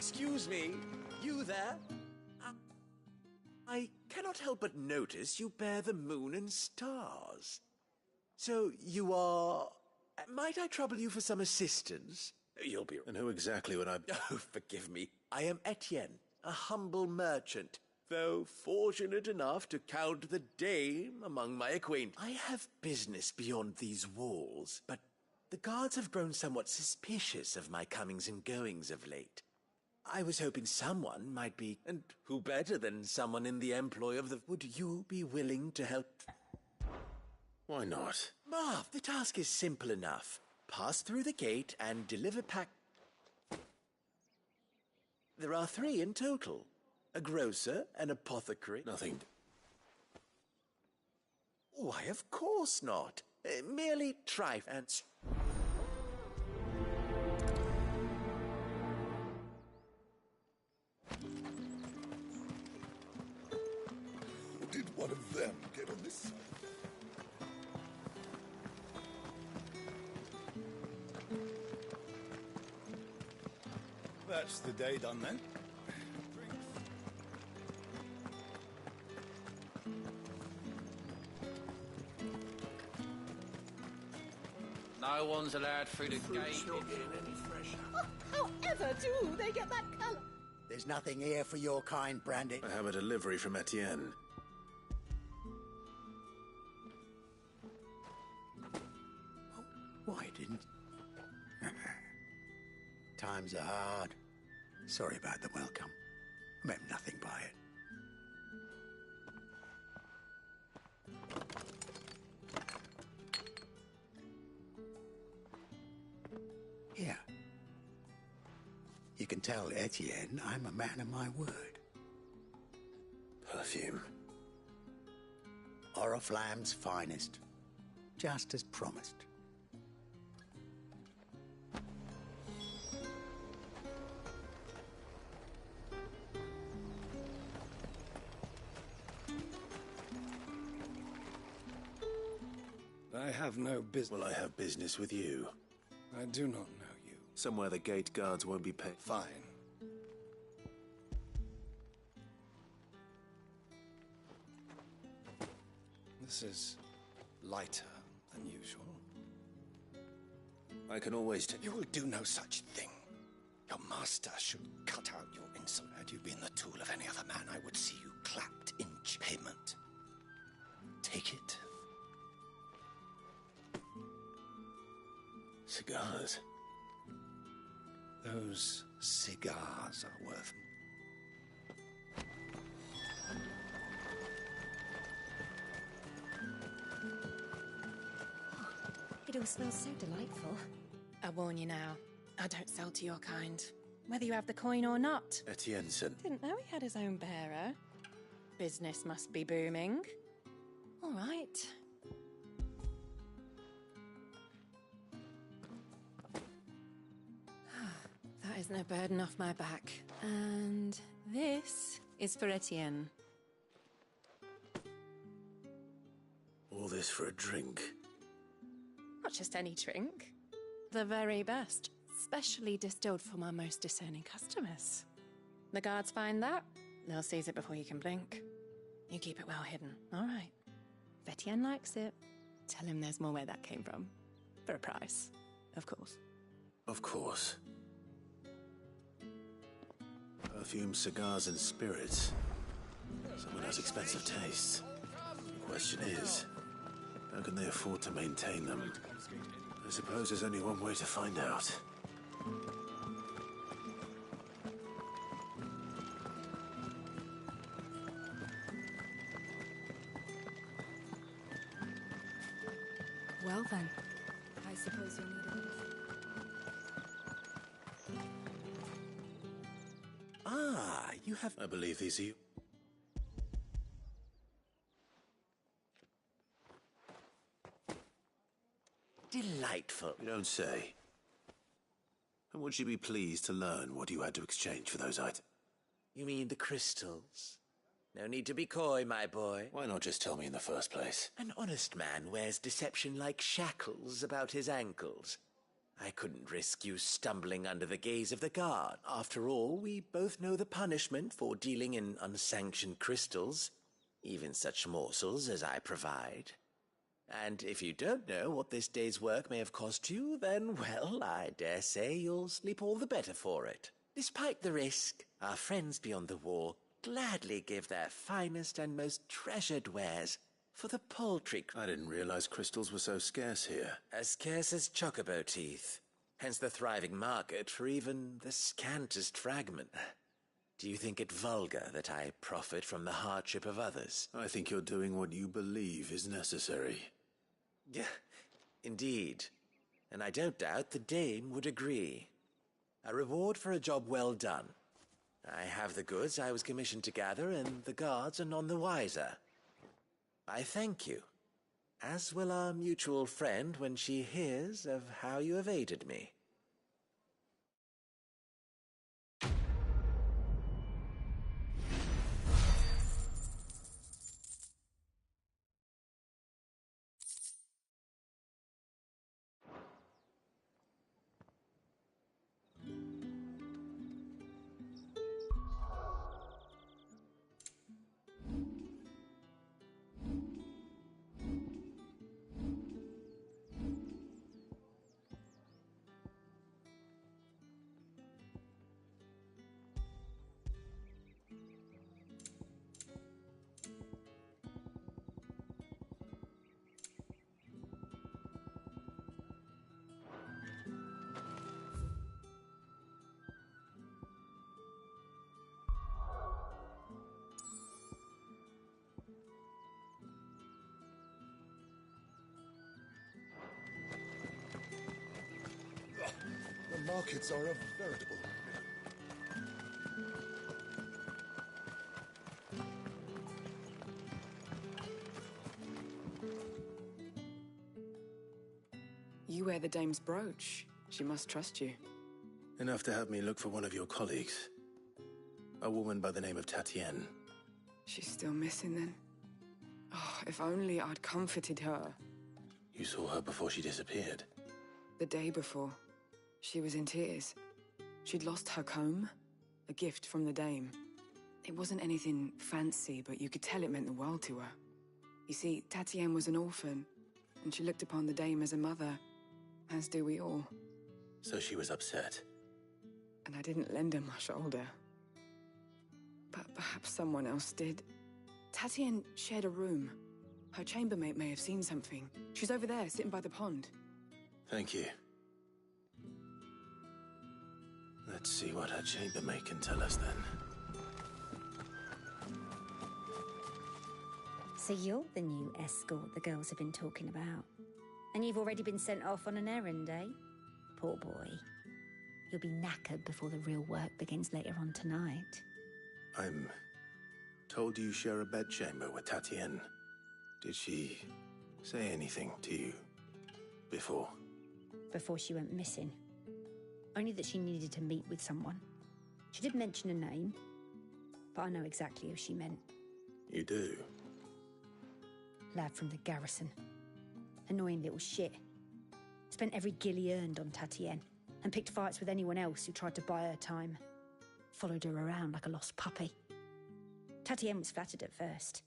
Excuse me, you there? I cannot help but notice you bear the moon and stars. So you are... Might I trouble you for some assistance? You'll be... And who exactly would I... Oh, forgive me. I am Etienne, a humble merchant, though fortunate enough to count the dame among my acquaintance. I have business beyond these walls, but the guards have grown somewhat suspicious of my comings and goings of late. I was hoping someone might be... And who better than someone in the employ of the... Would you be willing to help... Why not? Marv, the task is simple enough. Pass through the gate and deliver pack... There are 3 in total. A grocer, an apothecary... Nothing. Why, of course not. Merely trifle and... Did one of them get on this side? That's the day done then. No one's allowed through the gate. However do they get that colour? There's nothing here for your kind, Brandy. I have a delivery from Etienne. Why didn't... Times are hard. Sorry about the welcome. I meant nothing by it. Here. You can tell Etienne I'm a man of my word. Perfume. Oriflamme's finest. Just as promised. I have no business. Well, I have business with you. I do not know you. Somewhere the gate guards won't be paid. Fine. This is lighter than usual. I can always You will do no such thing. Your master should cut out your insult. Had you been the tool of any other man, I would see you clapped in payment. Take it. Cigars. Those cigars are worth... It all smells so delightful. I warn you now, I don't sell to your kind, whether you have the coin or not. Etienneson. Didn't know he had his own bearer. Business must be booming. All right. That is no burden off my back. And this is for Etienne. All this for a drink. Not just any drink. The very best. Specially distilled for my most discerning customers. The guards find that, they'll seize it before you can blink. You keep it well hidden, all right? If Etienne likes it, tell him there's more where that came from. For a price, of course. Of course. Perfume, cigars, and spirits. Someone has expensive tastes. The question is, how can they afford to maintain them? I suppose there's only one way to find out. Well then, I suppose you'll need a lift. Ah, you have... I believe these are you. Delightful. You don't say. And would you be pleased to learn what you had to exchange for those items? You mean the crystals? No need to be coy, my boy. Why not just tell me in the first place? An honest man wears deception like shackles about his ankles. I couldn't risk you stumbling under the gaze of the guard. After all, we both know the punishment for dealing in unsanctioned crystals, even such morsels as I provide. And if you don't know what this day's work may have cost you, then, well, I dare say you'll sleep all the better for it. Despite the risk, our friends beyond the wall gladly give their finest and most treasured wares for the paltry... I didn't realize crystals were so scarce here. As scarce as chocobo teeth. Hence the thriving market for even the scantest fragment. Do you think it vulgar that I profit from the hardship of others? I think you're doing what you believe is necessary. Yeah, indeed. And I don't doubt the dame would agree. A reward for a job well done. I have the goods I was commissioned to gather, and the guards are none the wiser. I thank you, as will our mutual friend when she hears of how you have aided me. The markets are a veritable... You wear the dame's brooch. She must trust you. Enough to have me look for one of your colleagues. A woman by the name of Tatienne. She's still missing then. Oh, if only I'd comforted her. You saw her before she disappeared. The day before. She was in tears. She'd lost her comb, a gift from the dame. It wasn't anything fancy, but you could tell it meant the world to her. You see, Tatienne was an orphan, and she looked upon the dame as a mother, as do we all. So she was upset. And I didn't lend her my shoulder. But perhaps someone else did. Tatienne shared a room. Her chambermaid may have seen something. She's over there, sitting by the pond. Thank you. Let's see what her chambermaid can tell us then. So you're the new escort the girls have been talking about. And you've already been sent off on an errand, eh? Poor boy. You'll be knackered before the real work begins later on tonight. I'm told you share a bedchamber with Tatienne. Did she say anything to you before? Before she went missing. Only that she needed to meet with someone. She did mention a name, but I know exactly who she meant. You do? Lad from the garrison. Annoying little shit. Spent every guil he earned on Tatienne, and picked fights with anyone else who tried to buy her time. Followed her around like a lost puppy. Tatienne was flattered at first,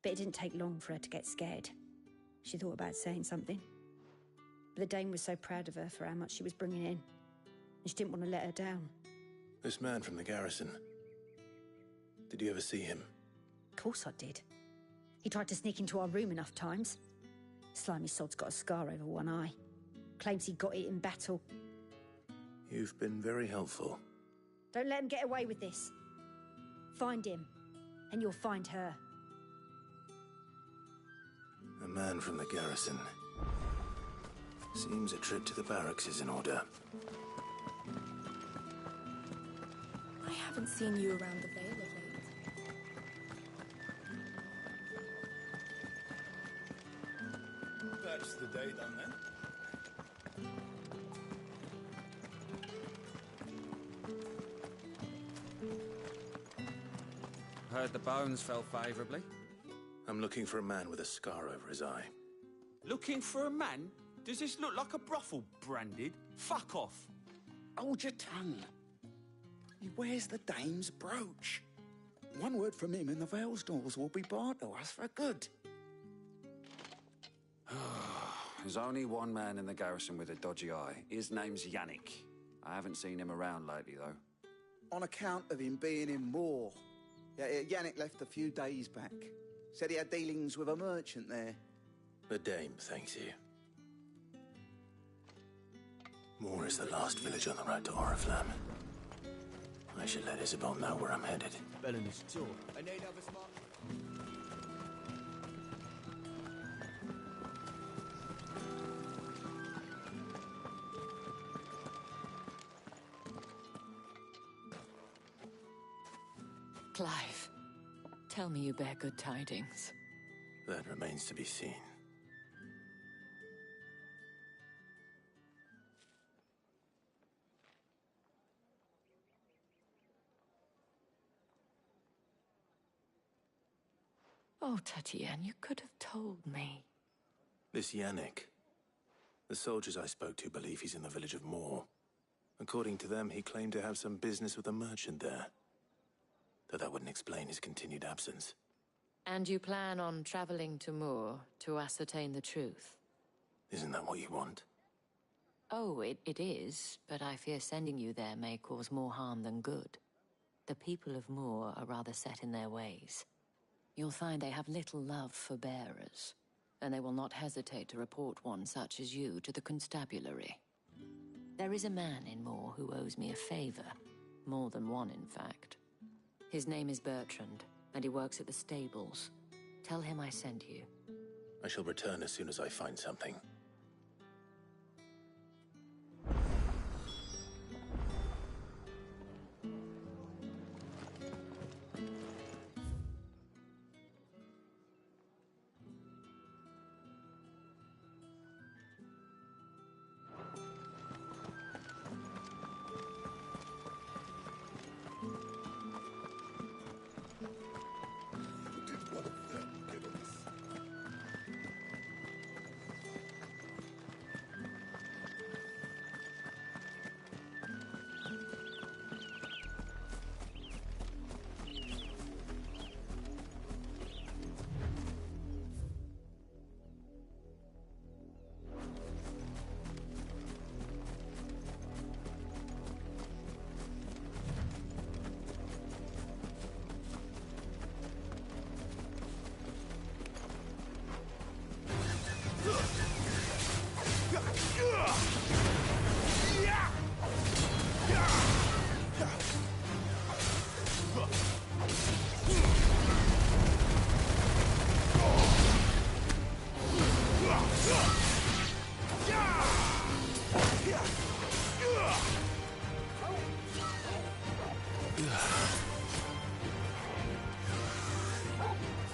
but it didn't take long for her to get scared. She thought about saying something. But the dame was so proud of her for how much she was bringing in, and she didn't want to let her down. This man from the garrison. Did you ever see him? Of course I did. He tried to sneak into our room enough times. Slimy sod's got a scar over one eye. Claims he got it in battle. You've been very helpful. Don't let him get away with this. Find him, and you'll find her. A man from the garrison. Seems a trip to the barracks is in order. I haven't seen you around the Vale of late. That's the day done then. Heard the bones fell favourably. I'm looking for a man with a scar over his eye. Looking for a man? Does this look like a brothel, branded? Fuck off. Hold your tongue. He wears the dame's brooch. One word from him and the Vale's doors will be barred to us for good. There's only one man in the garrison with a dodgy eye. His name's Yannick. I haven't seen him around lately, though. On account of him being in Moor. Yeah, Yannick left a few days back. Said he had dealings with a merchant there. The dame thanks you. Moor is the last village on the road to Oriflamme. I should let Isabel know where I'm headed. Belinda's tour. I need other smart... Clive, tell me you bear good tidings. That remains to be seen. Oh, Tatienne, you could have told me. This Yannick. The soldiers I spoke to believe he's in the village of Moor. According to them, he claimed to have some business with a merchant there. Though that wouldn't explain his continued absence. And you plan on traveling to Moor to ascertain the truth? Isn't that what you want? Oh, it is, but I fear sending you there may cause more harm than good. The people of Moor are rather set in their ways. You'll find they have little love for bearers, and they will not hesitate to report one such as you to the constabulary. There is a man in Moor who owes me a favor. More than one, in fact. His name is Bertrand, and he works at the stables. Tell him I sent you. I shall return as soon as I find something.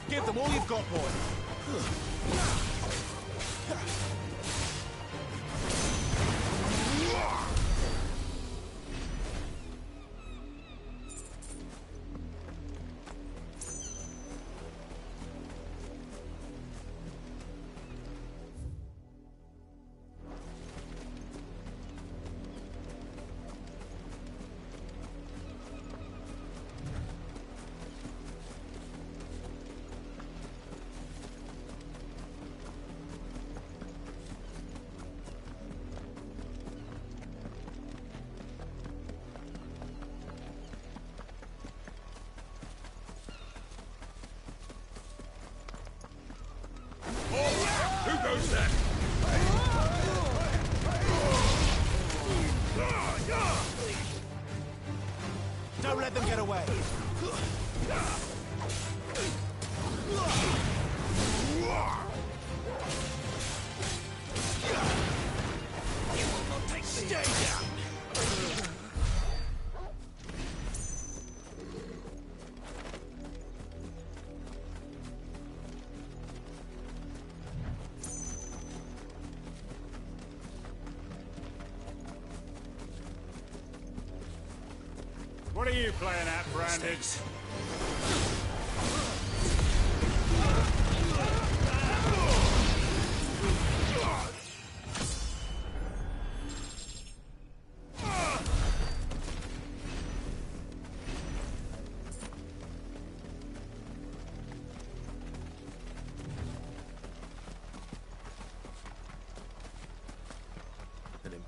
Give them all you've got, boy. Who goes there? Don't let them get away. Stay down! What are you playing at, Brandon?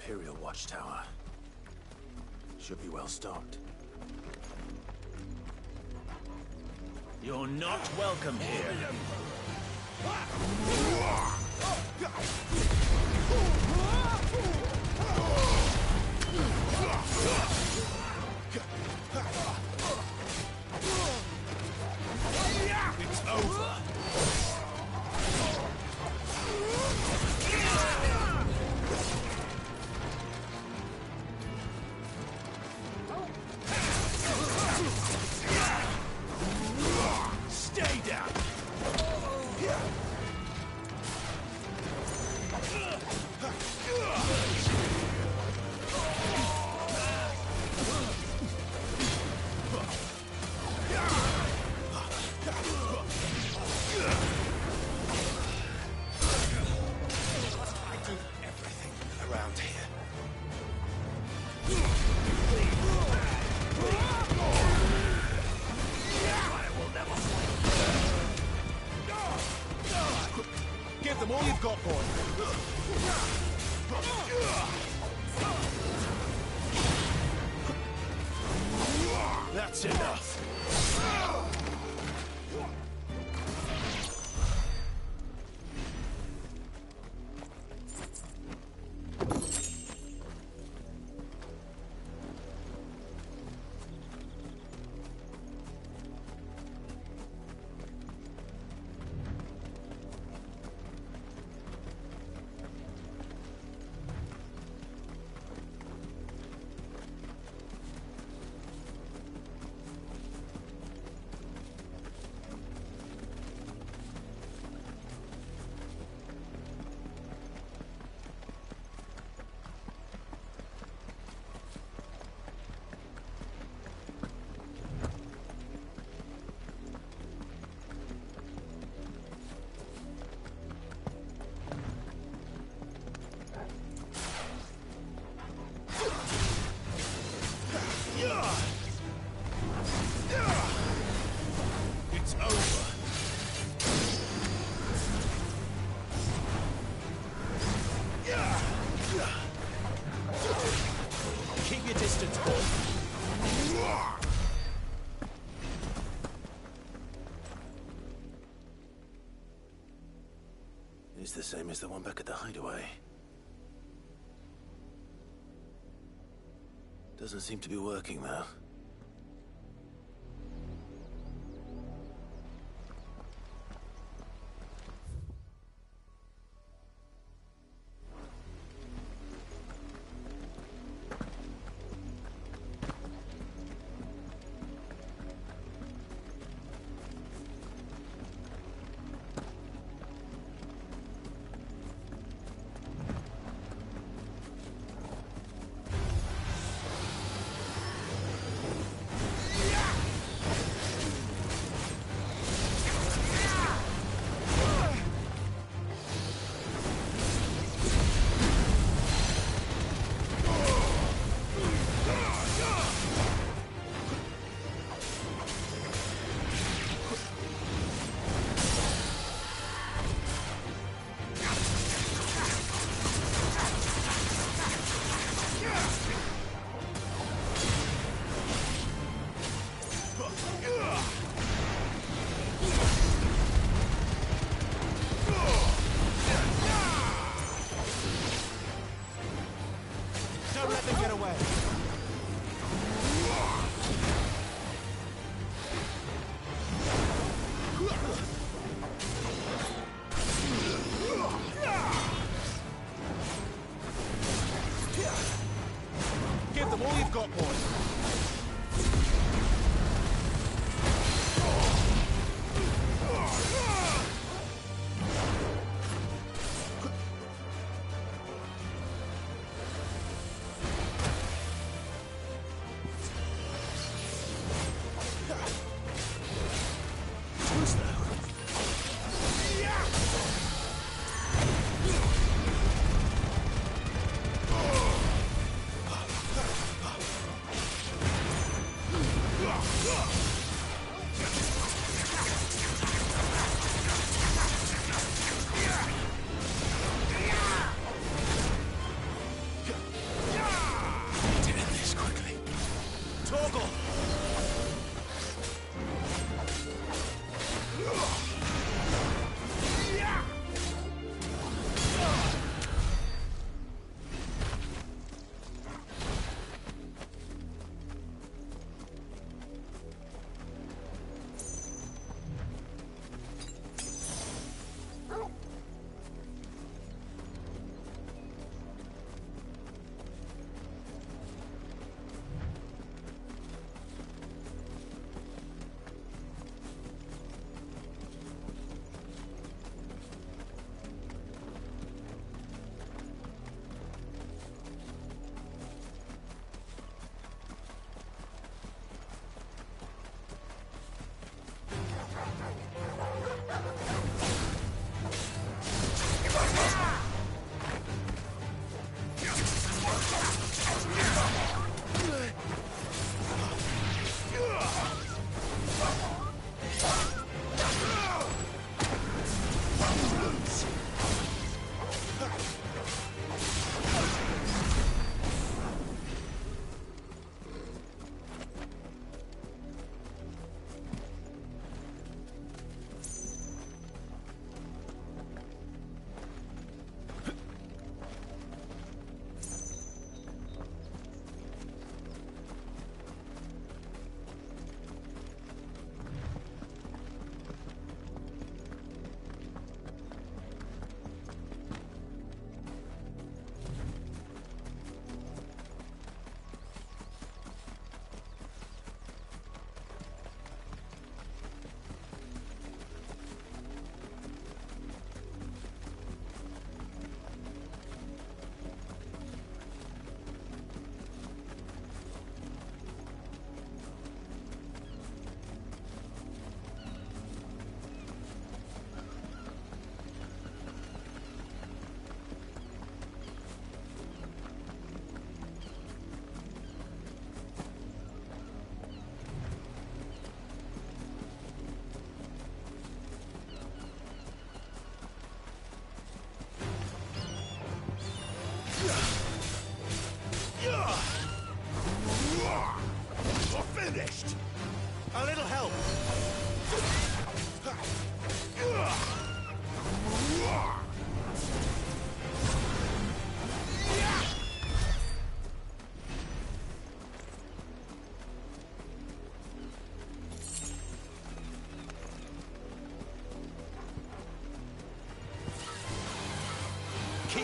Imperial Watchtower. Should be well stocked. You're not welcome here. It's over. Stay down. Around here. Give them all you've got, boy. That's enough. It's over. Keep your distance, boy. It's the same as the one back at the hideaway. Doesn't seem to be working, though. Don't let them get away. Give them all you've got, boy.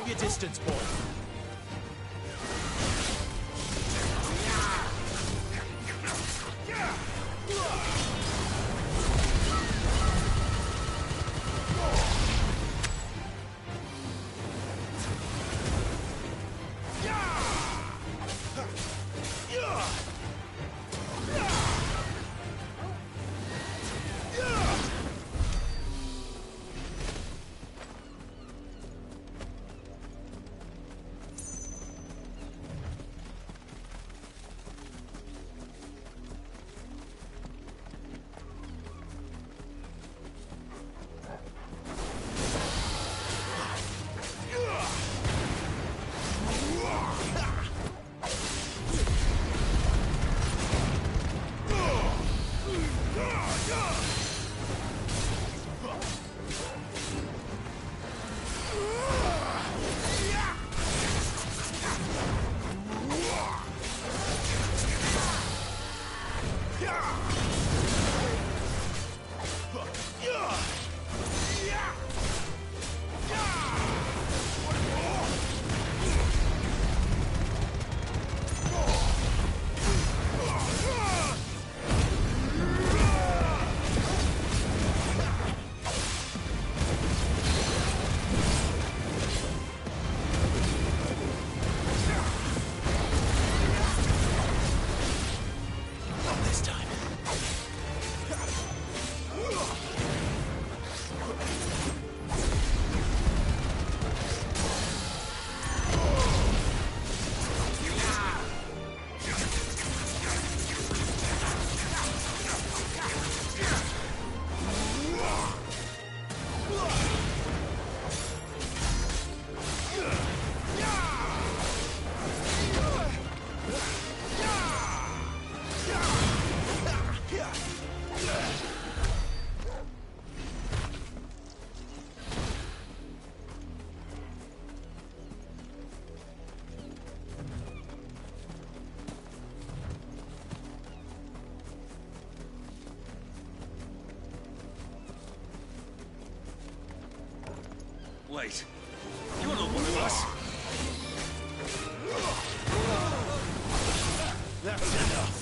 Keep your distance, boy. Wait, you're not one of us. That's enough.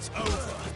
It's over.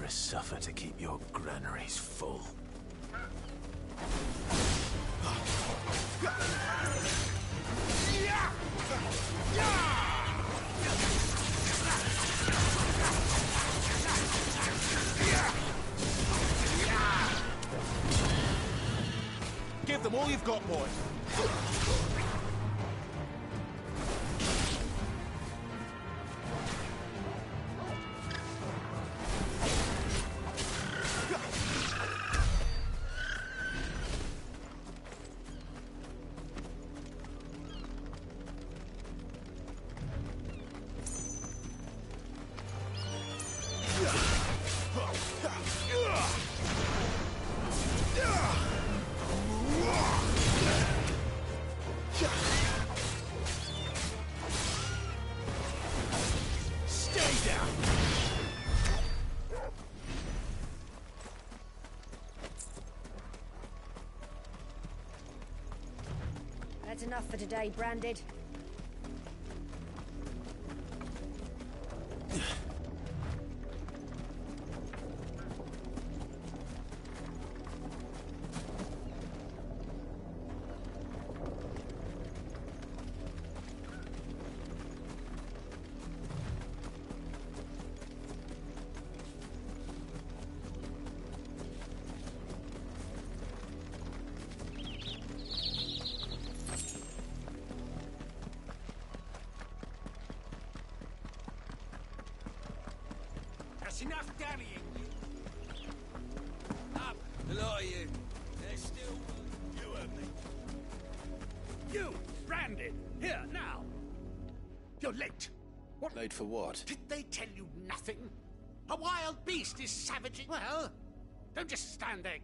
Murderers suffer to keep your granaries full. Give them all you've got, boy. That's enough for today, Branded. That's enough dallying. Up, the lot of you. There's still you and me. You, Branded, here, now. You're late. What? Late for what? Did they tell you nothing? A wild beast is savaging. Well, don't just stand there.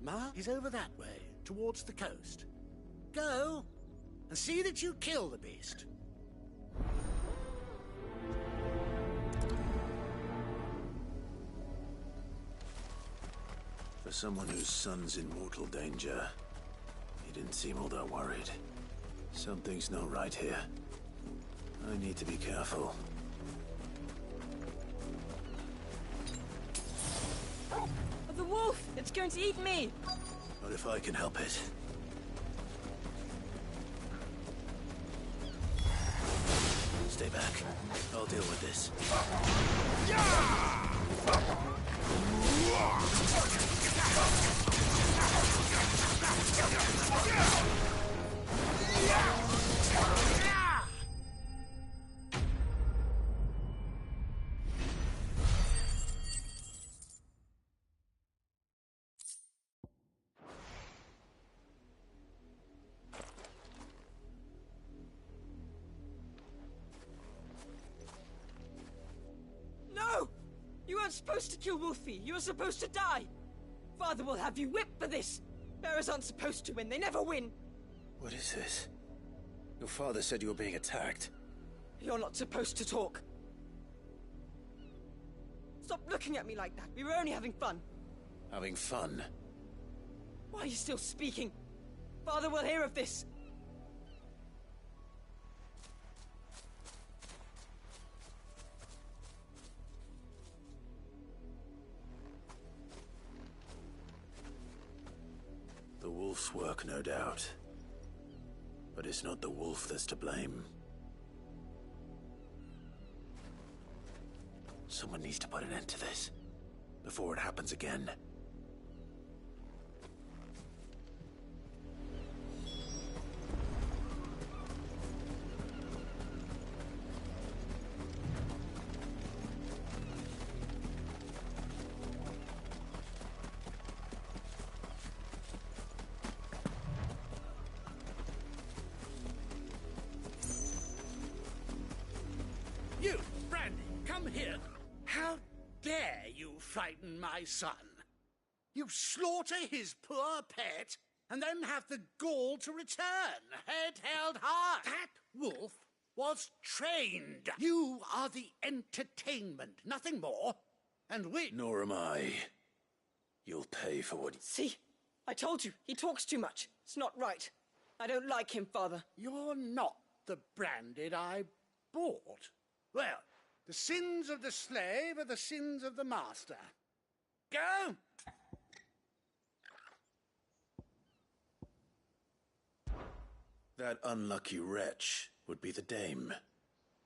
Ma is over that way, towards the coast. Go and see that you kill the beast. For someone whose son's in mortal danger, he didn't seem all that worried. Something's not right here. I need to be careful. The wolf! It's going to eat me! Not if I can help it. Stay back. I'll deal with this. No! You weren't supposed to kill Wolfie. You were supposed to die. Father will have you whipped for this. Bearers aren't supposed to win. They never win. What is this? Your father said you were being attacked. You're not supposed to talk. Stop looking at me like that. We were only having fun. Having fun? Why are you still speaking? Father will hear of this. The wolf's work, no doubt. But it's not the wolf that's to blame. Someone needs to put an end to this, before it happens again. You, Brandy, come here. How dare you frighten my son? You slaughter his poor pet, and then have the gall to return, head held high. That wolf was trained. You are the entertainment, nothing more. And we... Nor am I. You'll pay for what... See? I told you, he talks too much. It's not right. I don't like him, Father. You're not the Branded I bought. Well, The sins of the slave are the sins of the master. Go! That unlucky wretch would be the dame.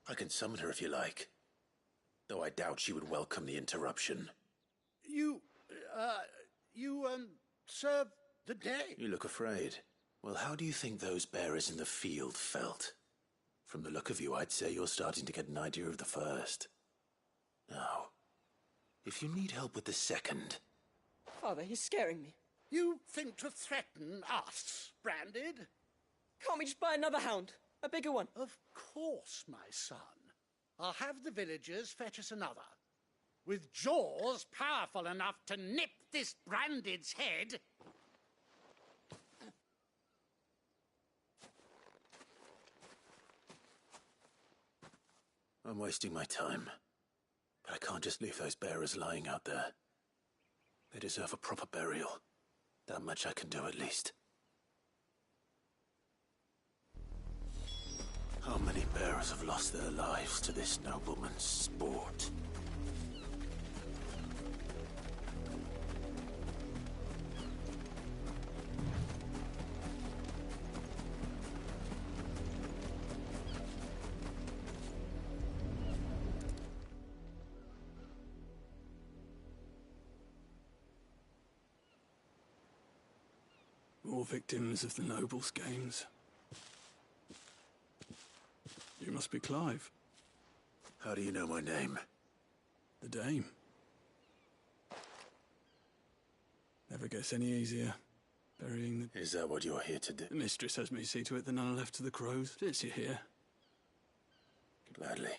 I can summon her if you like. Though I doubt she would welcome the interruption. You serve the day. You look afraid. Well, how do you think those bearers in the field felt? From the look of you, I'd say you're starting to get an idea of the first. Now, if you need help with the second... Father, he's scaring me. You think to threaten us, Branded? Can't we just buy another hound? A bigger one? Of course, my son. I'll have the villagers fetch us another. With jaws powerful enough to nip this Branded's head. I'm wasting my time. But I can't just leave those bearers lying out there. They deserve a proper burial. That much I can do at least. How many bearers have lost their lives to this nobleman's sport? More victims of the nobles' games. You must be Clive. How do you know my name? The Dame. Never gets any easier. Burying the... Is that what you're here to do? The mistress has me see to it that none are left to the crows. Since you're here. Gladly.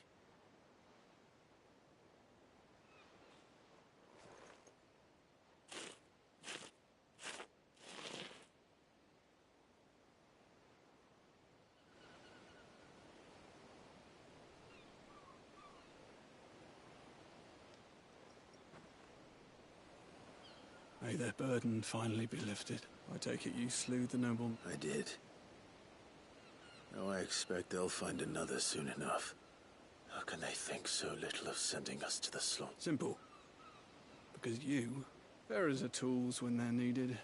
May their burden finally be lifted. I take it you slew the noble... I did. Now I expect they'll find another soon enough. How can they think so little of sending us to the slaughter? Simple. Because you... bearers are tools when they're needed,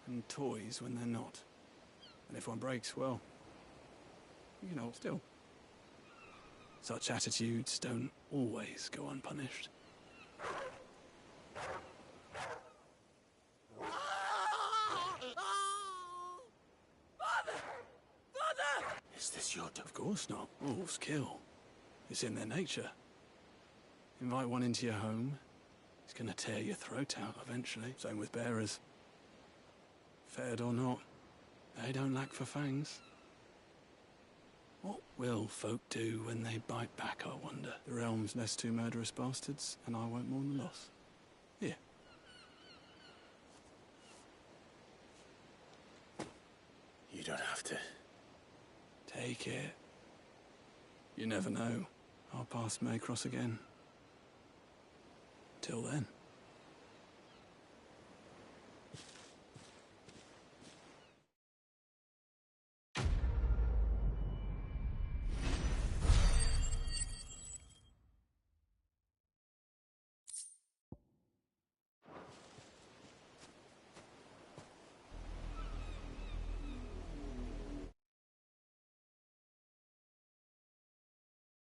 and toys when they're not. And if one breaks, well... you know, still. Such attitudes don't always go unpunished. Is this your... Of course not. Wolves kill. It's in their nature. Invite one into your home, he's gonna tear your throat out eventually. Same with bearers. Fed or not, they don't lack for fangs. What will folk do when they bite back, I wonder? The realm's less two murderous bastards, and I won't mourn the loss. Here. You don't have to. Take it. You never know. Our paths may cross again. Till then.